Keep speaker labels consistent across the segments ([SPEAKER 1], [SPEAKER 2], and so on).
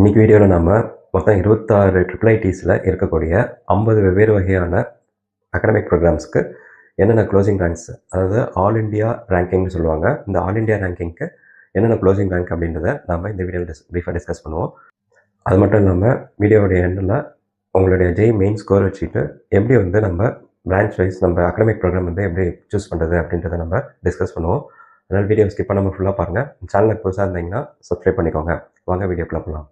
[SPEAKER 1] இன்னைக்கு வீடியோவில் நம்ம மொத்தம் 26 ட்ரிபிள் ஐடிஸில் இருக்கக்கூடிய 50 வெவ்வேறு வகையான அகடமிக் ப்ரோக்ராம்ஸ்க்கு என்னென்ன க்ளோசிங் ரேங்க்ஸ், அதாவது ஆல் இண்டியா ரேங்கிங்னு சொல்லுவாங்க. இந்த ஆல் இண்டியா ரேங்கிங்க்கு என்னென்ன க்ளோசிங் ரேங்க் அப்படின்றத நம்ம இந்த வீடியோவில் ப்ரீஃபாக டிஸ்கஸ் பண்ணுவோம். அது மட்டும் இல்லாமல் வீடியோடைய எண்டில் உங்களுடைய ஜெய் மெயின் ஸ்கோர் வச்சுட்டு எப்படி நம்ம பிரான்ச் வைஸ் நம்ம அகடமிக் ப்ரோக்ராம் எப்படி சூஸ் பண்ணுறது அப்படின்றத நம்ம டிஸ்கஸ் பண்ணுவோம். அதனால் வீடியோ ஸ்கிப் பண்ணாமல் ஃபுல்லாக பாருங்கள். சேனலுக்கு புதுசாக இருந்தீங்கன்னா சப்ஸ்கிரைப் பண்ணிக்கோங்க. வாங்க வீடியோக்குள்ள போகலாம்.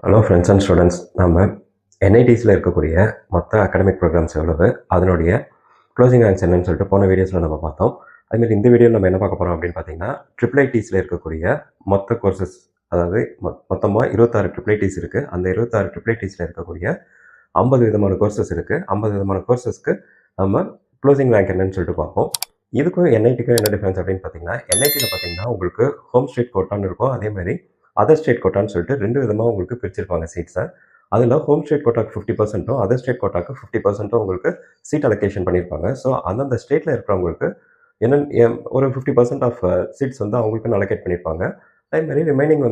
[SPEAKER 1] ஹலோ ஃப்ரெண்ட்ஸ் அண்ட் ஸ்டூடெண்ட்ஸ், நம்ம என்ஐடிஸில் இருக்கக்கூடிய மொத்த அகடமிக் ப்ரோக்ராம்ஸ் எவ்வளவு, அதனுடைய க்ளோசிங் ரேங்க்ஸ் என்னன்னு சொல்லிட்டு போன வீடியோஸில் நம்ம பார்த்தோம். அதுமாதிரி இந்த வீடியோவில் நம்ம என்ன பார்க்க போகிறோம் அப்படின்னு பார்த்தீங்கன்னா, ட்ரிபிள் ஐடிஸில் இருக்கக்கூடிய மொத்த கோர்சஸ், அதாவது மொத்தமாக 26 ட்ரிபிள் ஐடிஸ் இருக்குது. அந்த 26 ட்ரிபிள் ஐடிஸில் இருக்கக்கூடிய 50 விதமான கோர்சஸ் இருக்குது. 50 விதமான கோர்சஸ்க்கு நம்ம க்ளோசிங் ரேங்க் என்னன்னு சொல்லிட்டு பார்ப்போம். இதுக்கும் என்ஐடிக்கும் என்ன டிஃப்ரென்ஸ் அப்படின்னு பார்த்தீங்கன்னா, என்ஐடியில் பார்த்தீங்கன்னா உங்களுக்கு ஹோம் ஸ்டேட் கோட்டான்னு இருக்கும், அதேமாதிரி அதர் ஸ்டேட் கோட்டான்னு சொல்லிட்டு 2 விதமாக உங்களுக்கு பிரிச்சிருப்பாங்க சீட்ஸை. அதில் ஹோம் ஸ்டேட் கோட்டாக்கு 50%, அதர் ஸ்டேட் கோட்டாக்கு 50% உங்களுக்கு சீட் அலோகேஷன் பண்ணியிருப்பாங்க. ஸோ அந்தந்த ஸ்டேட்டில் இருக்கிறவங்களுக்கு ஒரு 50% ஆஃப் சீட்ஸ் அவங்களுக்குன்னு அலோகேட் பண்ணியிருப்பாங்க. அதேமாதிரி ரிமைனிங்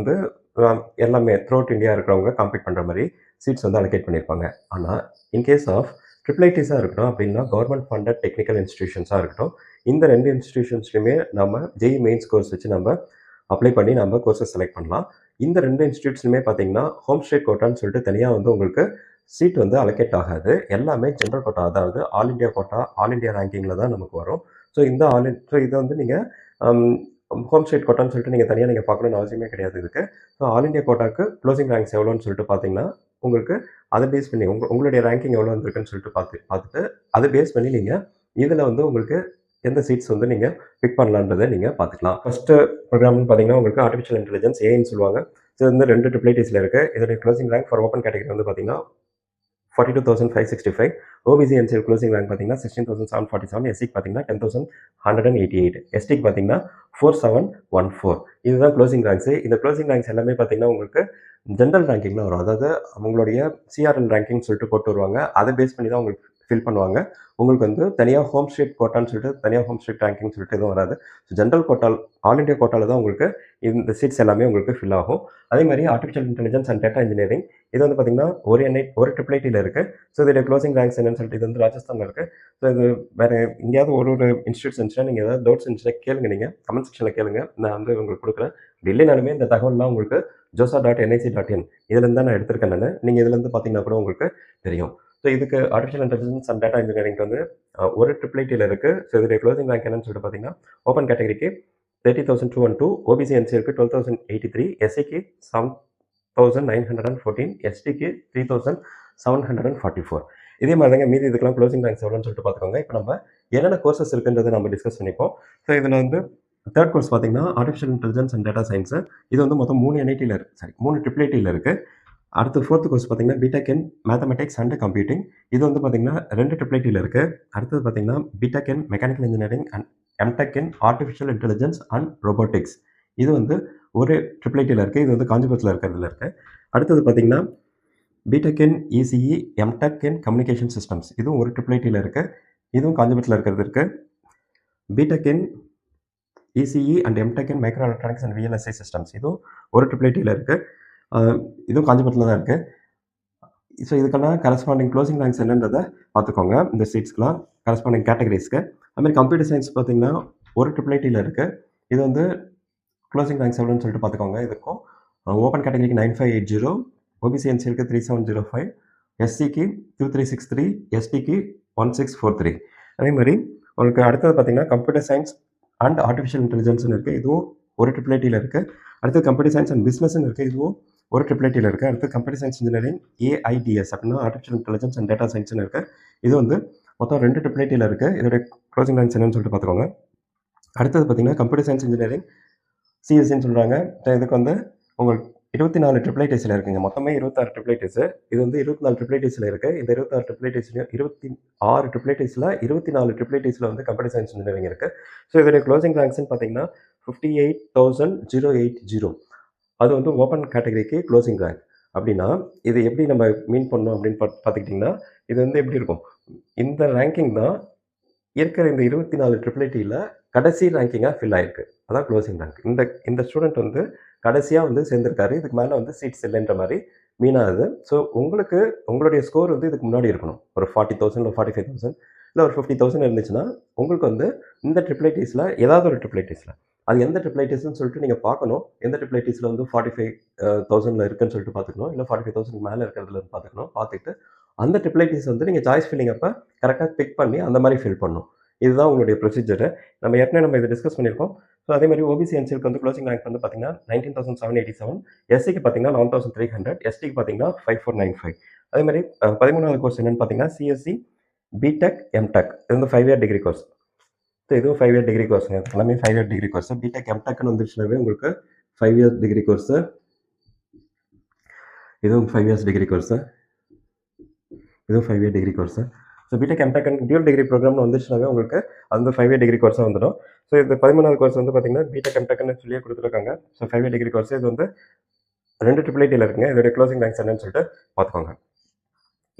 [SPEAKER 1] எல்லாமே த்ரூ அவுட் இந்தியா இருக்கிறவங்க காம்பீட் பண்ணுற மாதிரி சீட்ஸ் அலோகேட் பண்ணியிருப்பாங்க. ஆனால் இன்கேஸ் ஆஃப் ட்ரிபிள் ஐடிஸாக இருக்கட்டும் அப்படின்னா, கவர்மெண்ட் ஃபண்டட் டெக்னிக்கல் இன்ஸ்டிடியூஷன்ஸாக இருக்கட்டும், இந்த 2 இன்ஸ்டிடியூஷன்ஸ்லையுமே நம்ம ஜெய் மெயின்ஸ் கோர்ஸ் வச்சு நம்ம அப்ளை பண்ணி நம்ம கோர்சஸ் செலக்ட் பண்ணலாம். இந்த 2 இன்ஸ்டிடியூட்ஸ்லையுமே பார்த்தீங்கன்னா, ஹோம் ஸ்டேட் கோட்டான்னு சொல்லிட்டு தனியாக உங்களுக்கு சீட் அலோகேட் ஆகாது. எல்லாமே ஜென்ரல் கோட்டா, அதாவது all India quota, all India ரேங்கிங்கில் தான் நமக்கு வரும். ஸோ இந்த இதை நீங்கள் ஹோம் ஸ்டேட் கோட்டான்னு சொல்லிட்டு நீங்கள் தனியாக பார்க்கணுன்னு அவசியமே கிடையாது இதுக்கு. ஸோ ஆல் இண்டியா கோட்டாக்கு க்ளோசிங் ரேங்க்ஸ் எவ்வளோன்னு சொல்லிட்டு பார்த்தீங்கன்னா, உங்களுக்கு அதை பேஸ் பண்ணி உங்களுடைய ரேங்கிங் எவ்வளோ வந்திருக்குன்னு சொல்லிட்டு பார்த்துட்டு அதை பேஸ் பண்ணி நீங்கள் இதில் உங்களுக்கு எந்த சீட்ஸ் நீங்கள் பிக் பண்ணலான்றதை நீங்கள் பார்த்துக்கலாம். ஃபஸ்ட்டு ப்ரோக்ராம்னு பார்த்தீங்கன்னா, உங்களுக்கு ஆர்டிஃபிஷியல் இன்டெலிஜென்ஸ் ஏஐன்னு சொல்லுவாங்க. ஸோ 2 ட்ரிபிள் ஐடிஸில் இருக்குது. இதோடைய closing rank for open category பார்த்தீங்கன்னா 42,565. ஓபிசி என்சிஎல் க்ளோசிங் ரேங்க் பார்த்தீங்கன்னா 16,747. எஸ்சிக்கு பார்த்தீங்கன்னா 10,188. எஸ்டிக்கு பார்த்தீங்கன்னா 4,714. இதுதான் க்ளோசிங் ரேங்க்ஸு. இந்த க்ளோசிங் ரேங்க்ஸ் எல்லாமே பார்த்தீங்கன்னா உங்களுக்கு ஜென்ரல் ரேங்கிங்கில் வரும். அதாவது அவங்களுடைய சிஆர்எல் ரேங்கிங் சொல்லிட்டு போட்டு வருவாங்க. அதை பேஸ் பண்ணி தான் உங்களுக்கு ஃபில் பண்ணுவாங்க. உங்களுக்கு தனியாக ஹோம் ஸ்டேட் கோட்டான்னு சொல்லிட்டு தனியாக ஹோம் ஸ்டேட் ரேங்கிங் சொல்லிட்டு எதுவும் வராது. ஸோ ஜென்ரல் கோட்டால் ஆல் இண்டியா கோட்டாவில் தான் உங்களுக்கு இந்த சீட்ஸ் எல்லாமே உங்களுக்கு ஃபில் ஆகும். அதே மாதிரி artificial intelligence and data engineering இது பார்த்தீங்கன்னா ஒரு ட்ரிபிள் ஐடியில் இருக்குது. ஸோ இதோடைய க்ளோசிங் ரேங்க்ஸ் என்னன்னு சொல்லிட்டு இது ராஜஸ்தானில் இருக்குது. ஸோ இது வேறு எங்கேயாவது ஒரு இன்ஸ்டியூட்ஸ் இருந்துச்சுன்னா நீங்கள் ஏதாவது டவுட்ஸ் இருந்துச்சுன்னா கேளுங்க, நீங்கள் கமெண்ட் செக்ஷனில் கேளுங்க, நான் உங்களுக்கு கொடுக்குறேன். இல்லைனாலுமே இந்த தகவல்லாம் உங்களுக்கு josa.nic.in இதுலேருந்து தான் நான் எடுத்திருக்கேன். நீங்கள் இதுலேருந்து பார்த்தீங்கன்னா கூட உங்களுக்கு தெரியும். ஸோ இதுக்கு artificial intelligence and data engineering ஒரு ட்ரிபிள் ஐடியில் இருக்குது. ஸோ இதோடைய க்ளோசிங் ரேங்க் என்னன்னு சொல்லிட்டு பார்த்தீங்கன்னா, ஓப்பன் கேட்டகரிக்கு 30,212, ஓபிசி என்சிஎலுக்கு 12,083, எஸ்சிக்கு 7,914, எஸ்டிக்கு 3,744. இதே மாதிரி தாங்க மீதி இதுக்கெல்லாம் க்ளோசிங் ரேங்க்ஸ் எவ்வளோன்னு சொல்லிட்டு பார்த்துக்கோங்க. இப்போ நம்ம என்னென்ன கோர்சஸ் இருக்குன்றதை நம்ம டிஸ்கஸ் பண்ணிப்போம். ஸோ இதில் தேர்ட் கோர்ஸ் பார்த்தீங்கன்னா artificial intelligence and data science. இது மொத்தம் 3 என்ஐடியில் இருக்குது, 3 ட்ரிபிள் ஐடியில் இருக்குது. அடுத்து ஃபோர்த் கோர்ஸ் பார்த்தீங்கன்னா BTech in mathematics and computing. இது பார்த்தீங்கன்னா 2 ட்ரிபிள் ஐடியில் இருக்குது. அடுத்தது பார்த்தீங்கன்னா BTech in mechanical engineering and MTech in artificial intelligence and robotics. இது ஒரு ட்ரிபிள் ஐடியில் இருக்குது. இது காஞ்சிபுரத்தில் இருக்கிறதுல இருக்குது. அடுத்தது பார்த்தீங்கன்னா BTech in ECE MTech in communication systems. இதுவும் ஒரு ட்ரிபிள் ஐடியில் இருக்குது. இதுவும் காஞ்சிபுரத்தில் இருக்கிறது இருக்குது. BTech in ECE and MTech in micro electronics and VLSI systems. இதுவும் ஒரு ட்ரிபிள் ஐடியில் இருக்குது. இதுவும் காஞ்சிபுரத்தில் தான் இருக்குது. ஸோ இதுக்கெல்லாம் கரஸ்பாண்டிங் க்ளோசிங் ரேங்க்ஸ் என்னன்றதை பார்த்துக்கோங்க. இந்த சீட்ஸ்க்கெலாம் கரஸ்பாண்டிங் கேட்டகரிஸ்க்கு. அதுமாதிரி கம்ப்யூட்டர் சயின்ஸ் பார்த்தீங்கன்னா ஒரு ட்ரிபிள் ஐடியில் இருக்குது. இது க்ளோசிங் ரேங்க்ஸ் எவ்வளோன்னு சொல்லிட்டு பார்த்துக்கோங்க. இதுக்கும் ஓப்பன் கேட்டகரிக்கு 9580, ஓபிசி என்சிஎலுக்கு 3705, எஸ்சிக்கு 2363, எஸ்டிக்கு 1643. அதேமாதிரி உங்களுக்கு அடுத்தது பார்த்தீங்கன்னா கம்ப்யூட்டர் சயின்ஸ் அண்ட் ஆர்டிஃபிஷியல் இன்டெலிஜென்ஸ்னு இருக்குது. இதுவும் ஒரு ட்ரிபிள் ஐடியில் இருக்குது. அடுத்து கம்ப்யூட்டர் சயின்ஸ் அண்ட் பிஸ்னஸ்ன்னு இருக்குது. இதுவும் ஒரு ட்ரிபிள் ஐடியில் இருக்குது. அடுத்து கம்ப்யூட்டர் சயின்ஸ் இன்ஜினியரிங் ஏஐடிஎஸ் அப்படின்னா ஆர்டிஃபிஷியல் இன்டெலிஜென்ஸ் அண்ட் டேட்டா சயின்ஸ்னு இருக்குது. இது மொத்தம் 2 ட்ரிபிள் ஐடியில் இருக்குது. இதோடைய க்ளோசிங் ரேங்க்ஸ் என்னன்னு சொல்லிட்டு பார்த்துக்கோங்க. அடுத்தது பார்த்தீங்கன்னா கம்ப்யூட்டர் சயின்ஸ் இன்ஜினியரிங் சிஎஸ்சின்னு சொல்கிறாங்க. இதுக்கு உங்களுக்கு 24 ட்ரிபிள் ஐடிஸில் இருக்குங்க. மொத்தமே 26 ட்ரிபிள் ஐடிஸு. இது 24 ட்ரிபிள் ஐடிஸில் இருக்குது. இந்த 26 ட்ரிபிள் ஐடிஸ்லையும் 26 ட்ரிபிள் ஐடிஸில் 24 ட்ரிபிள் ஐடிஸில் கம்ப்யூட்டர் சயின்ஸ் இன்ஜினியரிங் இருக்குது. ஸோ இதோடைய க்ளோசிங் ரேங்க்ஸ்ன்னு பார்த்தீங்கன்னா 58,080. அது ஓப்பன் கேட்டகரிக்கு க்ளோசிங் ரேங்க். அப்படின்னா இது எப்படி நம்ம மீன் பண்ணோம் அப்படின்னு பார்த்துக்கிட்டிங்கன்னா, இது எப்படி இருக்கும், இந்த ரேங்கிங் தான் இருக்கிற இந்த 24 ட்ரிபிள் ஐடியில் கடைசி ரேங்கிங்காக ஃபில் ஆயிருக்கு. அதான் க்ளோசிங் ரேங்க். இந்த ஸ்டூடெண்ட் வந்து கடைசியாக வந்து சேர்ந்திருக்காரு. இதுக்கு மேலே வந்து சீட்ஸ் இல்லைன்ற மாதிரி மீன் ஆகுது. ஸோ உங்களுக்கு உங்களுடைய ஸ்கோர் வந்து இதுக்கு முன்னாடி இருக்கணும். ஒரு 40,000 இல்லை 45,000 இல்லை ஒரு 50,000 இருந்துச்சுன்னா உங்களுக்கு வந்து இந்த ட்ரிபிள் ஐடிஸில் ஏதாவது ஒரு ட்ரிபிள் ஐடிஸில் அது எந்த ட்ரிபிள் ஐடிஸ்ன்னு சொல்லிட்டு நீங்கள் பார்க்கணும். எந்த ட்ரிபிள் ஐடிஸில் வந்து 45,000 இருக்குன்னு சொல்லிட்டு பார்த்துக்கணும். இல்லை 45,000 மேலே இருக்கிறதுல பார்த்துக்கணும். பார்த்துட்டு அந்த ட்ரிபிள் ஐடிஸ் வந்து நீங்கள் சாய்ஸ் ஃபில்லிங் அப்போ கரெக்டாக பிக் பண்ணி அந்த மாதிரி ஃபில் பண்ணணும். இதுதான் உங்களுடைய ப்ரொசீஜரு. நம்ம இதை டிஸ்கஸ் பண்ணியிருக்கோம். ஸோ அதே மாதிரி ஓபிசி என்சிலுக்கு வந்து க்ளோசிங் ரேங்க் வந்து பார்த்தீங்கன்னா 19,787, எஸ்சிக்கு பார்த்தீங்கன்னா 11,300, எஸ்டிக்கு பார்த்தீங்கன்னா 5495. அதே மாதிரி 13வது கோர்ஸ் என்னன்னு பார்த்தீங்கன்னா சிஎஸ்சி பிடெக் எம்டெக். இது வந்து 5 இயர் டிகிரி கோர்ஸ். ஸோ இதுவும் 5 இயர் டிகிரி கோர்ஸ். எல்லாமே 5 இயர் டிகிரி கோர்ஸ். பிடெக் எம்டெக்னு வந்துருச்சுனாவே உங்களுக்கு 5 இயர் டிகிரி கோர்ஸ். இதுவும் 5 இயர்ஸ் டிகிரி கோர்ஸ். இதுவும் 5 year degree course. So BTech MTech and dual degree ப்ரோக்ராம்னு வந்துச்சுனாவே உங்களுக்கு அது 5 இயர் டிகிரி கோர்ஸாக வந்துடும். ஸோ இது 13வது கோர்ஸ் வந்து பார்த்தீங்கன்னா பிடெக் எம்டெக்னு சொல்லியே கொடுத்துருக்காங்க. So 5 year degree course. இது வந்து 2 ட்ரிபிள் ஐடியில் இருக்குங்க. இதோடைய க்ளோசிங் ரேங்க்ஸ் என்னன்னு சொல்லிட்டு பார்த்துக்கோங்க.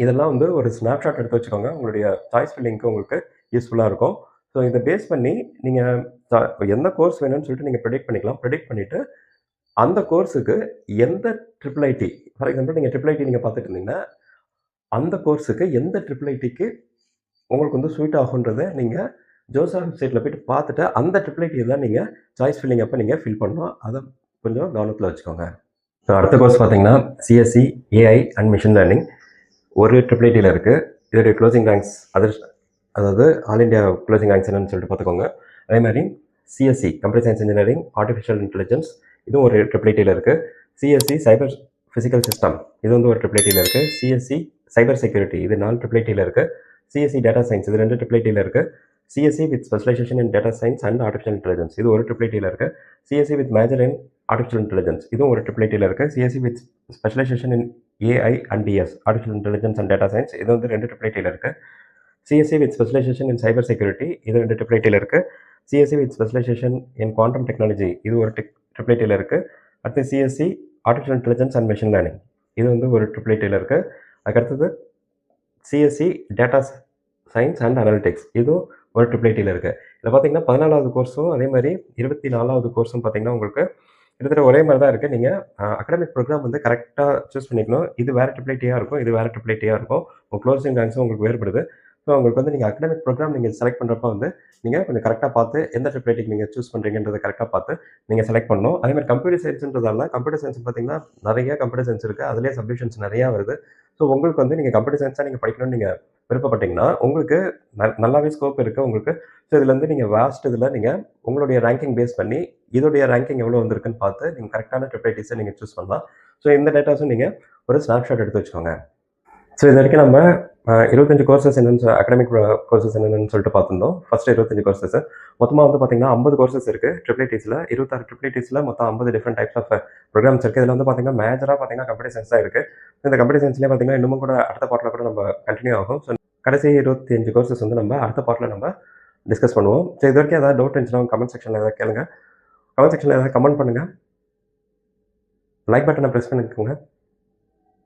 [SPEAKER 1] இதெல்லாம் வந்து ஒரு ஸ்னாப்ஷாட் எடுத்து வச்சுக்கோங்க. உங்களுடைய சாய்ஸ் ஃபில்லிங்க்கு உங்களுக்கு யூஸ்ஃபுல்லாக இருக்கும். ஸோ இதை பேஸ் பண்ணி நீங்கள் எந்த கோர்ஸ் வேணும்னு சொல்லிட்டு நீங்கள் ப்ரெடிக்ட் பண்ணிக்கலாம். ப்ரெடிக்ட் பண்ணிவிட்டு அந்த கோர்ஸுக்கு எந்த ட்ரிபிள் ஐடி, ஃபார் எக்ஸாம்பிள் நீங்கள் ட்ரிபிள் ஐடி நீங்கள் பார்த்துட்டு இருந்தீங்கன்னா அந்த கோர்ஸுக்கு எந்த ட்ரிபிள் ஐடிக்கு உங்களுக்கு வந்து சூட் ஆகுன்றதை நீங்கள் ஜோசா வெப்சைட்டில் போய்ட்டு பார்த்துட்டு அந்த ட்ரிபிள் ஐடியை தான் நீங்கள் சாய்ஸ் ஃபில்லிங் அப்போ நீங்கள் ஃபில் பண்ணணும். அதை கொஞ்சம் கவனத்தில் வச்சுக்கோங்க. ஸோ அடுத்த கோர்ஸ் பார்த்தீங்கன்னா CSE AI and machine learning. ஒரு ட்ரிபிள் ஐடியில் இருக்குது. இதோடைய க்ளோசிங் ரேங்க்ஸ் அதாவது ஆல் இண்டியா க்ளோசிங் ரேங்க்ஸ் என்னன்னு சொல்லிட்டு பார்த்துக்கோங்க. அதே மாதிரி CSE computer science engineering artificial intelligence, இதுவும் ஒரு ட்ரிபிள் ஐடியில் இருக்குது. சிஎஸ்சி சைபர் ஃபிசிக்கல் சிஸ்டம், இது வந்து ஒரு ட்ரிபிள் ஐடியில் இருக்குது. சிஎஸ்சி சைபர் செக்யூரிட்டி, இது 4 ட்ரிபிள் ஐடியில் இருக்குது. சிஎஸ்சி டேட்டா சயின்ஸ், இது 2 ட்ரிபிள் ஐடியில் இருக்குது. CSE with specialisation in data science and artificial intelligence, இது ஒரு ட்ரிபிள் ஐடியில் இருக்குது. CSE with major in artificial intelligence, இதுவும் ஒரு ட்ரிபிள் ஐடியில் இருக்குது. CSE with specialisation in AI and DS artificial intelligence and data science, இது வந்து 2 ட்ரிபிள் ஐடியில் இருக்குது. CSE with specialisation in cyber security, இது 2 ட்ரிபிள் ஐடியில் இருக்குது. CSE with specialisation in quantum technology, இது ஒரு ட்ரிபிள் ஐடியில் இருக்குது. அடுத்து CSC artificial intelligence and machine learning, இது வந்து ஒரு ட்ரிபிள் ஐடியில் இருக்குது. அதுக்கடுத்தது CSE data science and analytics, இதுவும் ஒரு ட்ரிபிள் ஐடியில் இருக்குது. இதில் பார்த்தீங்கன்னா 14வது கோர்ஸும் அதே மாதிரி 24வது கோர்ஸும் பார்த்தீங்கன்னா உங்களுக்கு கிட்டத்தட்ட ஒரே மாதிரி தான் இருக்குது. நீங்கள் அகாடமிக் ப்ரோக்ராம் வந்து கரெக்டாக சூஸ் பண்ணிக்கணும். இது வேறு ட்ரிபிள் ஐடியாக இருக்கும், இது வேறு ட்ரிபிள் ஐடியாக இருக்கும். உங்கள் க்ளோசிங் ரேங்க்ஸும் உங்களுக்கு வேறுபடுது. ஸோ உங்களுக்கு வந்து நீங்கள் அகாடமிக் ப்ரோக்ராம் நீங்கள் செலக்ட் பண்ணுறப்ப வந்து நீங்கள் கொஞ்சம் கரெக்டாக பார்த்து எந்த ட்ரிபிள் ஐடிக்கு நீங்கள் சூஸ் பண்ணுறீங்கன்றதை கரெக்டாக பார்த்து நீங்கள் செலக்ட் பண்ணணும். அதே மாதிரி கம்ப்யூட்டர் சயின்ஸ்ன்றதால கம்ப்யூட்டர் சயின்ஸ் பார்த்தீங்கன்னா நிறைய கம்ப்யூட்டர் சயின்ஸ் இருக்குது. அதிலே சப்டிவிஷன்ஸ் நிறையா வருது. ஸோ உங்களுக்கு வந்து நீங்கள் கம்ப்யூட்டர் சயின்ஸாக நீங்கள் படிக்கணும்னு நீங்கள் விருப்பப்பட்டீங்கன்னா உங்களுக்கு நல்லாவே ஸ்கோப் இருக்குது உங்களுக்கு. ஸோ இதுலேருந்து நீங்கள் வாஸ்ட் இதில் நீங்கள் உங்களுடைய ரேங்கிங் பேஸ் பண்ணி இதோடைய ரேங்கிங் எவ்வளோ வந்திருக்குன்னு பார்த்து நீங்கள் கரெக்டான ட்ரிபிள் ஐடிஸை நீங்கள் சூஸ் பண்ணலாம். ஸோ இந்த டேட்டாஸும் நீங்கள் ஒரு ஸ்னாப்ஷாட் எடுத்து வச்சுக்கோங்க. ஸோ இது வரைக்கும் நம்ம 25 கோர்சஸ் என்னென்னு அகாடமிக் கோர்சஸ் என்னென்னு சொல்லிட்டு பார்த்துருந்தோம். ஃபஸ்ட்டு 25 கோர்சஸ் மொத்தமாக வந்து பார்த்தீங்கன்னா 50 கோர்சஸ் இருக்குது ட்ரிபிள் ஐடிஸில். 26 ட்ரிபிள் ஐடிஸில் மொத்தம் 50 டிஃப்ரெண்ட் டைப்ஸ் ஆஃப் ப்ரோக்ராம்ஸ் இருக்குது. இதில் வந்து பார்த்தீங்கன்னா மேஜராக பார்த்தீங்கன்னா கம்ப்யூட்டர் சயின்ஸ் தான் இருக்குது. இந்த கம்ப்யூட்டர் சயின்ஸ்லேயே பார்த்தீங்கன்னா இன்னமும் கூட அடுத்த பார்ட்டில் கூட நம்ம கண்டினியூ ஆகும். ஸோ கடைசி 25 கோர்சஸ் வந்து நம்ம அடுத்த பார்ட்டில் நம்ம டிஸ்கஸ் பண்ணுவோம். ஸோ இது வரைக்கும் ஏதாவது டவுட் இருந்துச்சுன்னா கமெண்ட் செக்ஷனில் ஏதாவது கேளுங்க. கமெண்ட் செக்ஷனில் ஏதாவது கமெண்ட் பண்ணுங்கள். லைக் பட்டனை ப்ரெஸ் பண்ணிக்கோங்க.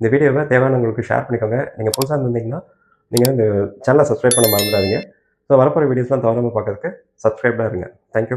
[SPEAKER 1] இந்த வீடியோவை தேவையானவங்களுக்கு ஷேர் பண்ணிக்கோங்க. நீங்கள் புதுசாக இருந்தீங்கன்னா நீங்கள் இந்த சேனலை சப்ஸ்கிரைப் பண்ண மறந்துடாதீங்க. ஸோ வரப்போகிற வீடியோஸ்லாம் தவறாமல் பார்க்கறதுக்கு சப்ஸ்கிரைப்டாக இருங்க. தேங்க்யூ.